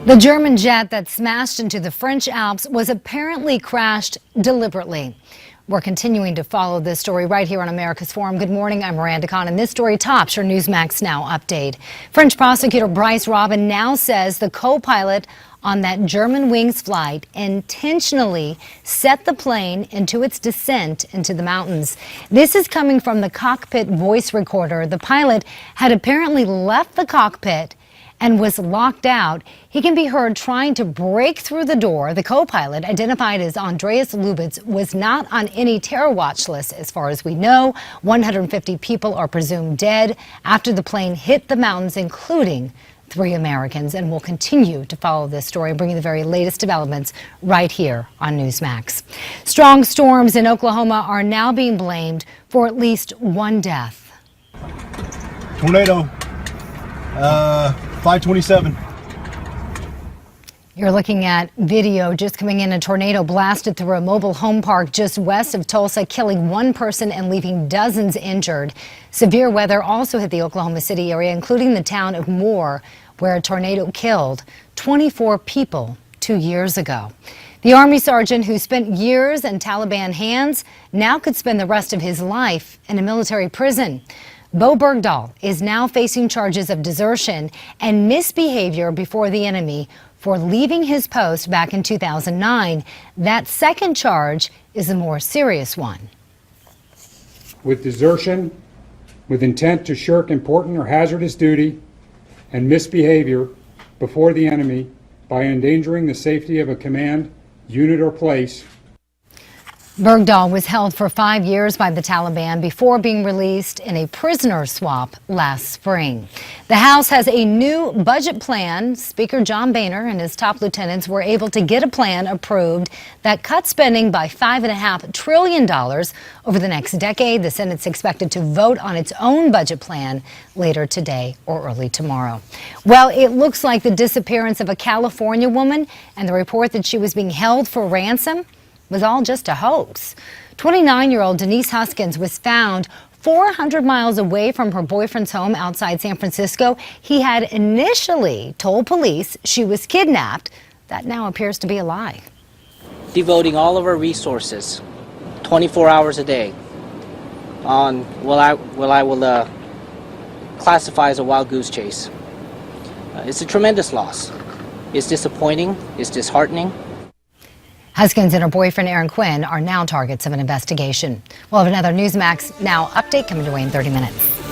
The German jet that smashed into the French Alps was apparently crashed deliberately. We're continuing to follow this story right here on America's Forum. Good morning, I'm Miranda Khan, and this story tops your Newsmax Now update. French prosecutor Bryce Robin now says the co-pilot on that Germanwings flight intentionally set the plane into its descent into the mountains. This is coming from the cockpit voice recorder. The pilot had apparently left the cockpit and was locked out. He can be heard trying to break through the door. The co-pilot, identified as Andreas Lubitz, was not on any terror watch list as far as we know. 150 people are presumed dead after the plane hit the mountains, including 3 Americans. And we'll continue to follow this story, bringing the very latest developments right here on Newsmax. Strong storms in Oklahoma are now being blamed for at least 1 death. Tornado. 527. You're looking at video just coming in. A tornado blasted through a mobile home park just west of Tulsa, killing 1 person and leaving dozens injured. Severe weather also hit the Oklahoma City area, including the town of Moore, where a tornado killed 24 people 2 years ago. The Army sergeant who spent years in Taliban hands now could spend the rest of his life in a military prison. BERGDAHL is now facing charges of desertion and misbehavior before the enemy for leaving his post back in 2009. That second charge is a more serious one. With desertion, with intent to shirk important or hazardous duty, and misbehavior before the enemy by endangering the safety of a command, unit, or place. BERGDAHL was held for 5 years by the Taliban before being released in a prisoner swap last spring. The House has a new budget plan. Speaker John Boehner and his top lieutenants were able to get a plan approved that cuts spending by $5.5 trillion over the next decade. The Senate's expected to vote on its own budget plan later today or early tomorrow. Well, it looks like the disappearance of a California woman and the report that she was being held for ransom was all just a hoax. 29-year-old Denise Huskins was found 400 miles away from her boyfriend's home outside San Francisco. He had initially told police she was kidnapped. That now appears to be a lie. Devoting all of our resources, 24 hours a day, on what I will classify as a wild goose chase. It's a tremendous loss. It's disappointing. It's disheartening. Huskins and her boyfriend, Aaron Quinn, are now targets of an investigation. We'll have another Newsmax Now update coming your way in 30 minutes.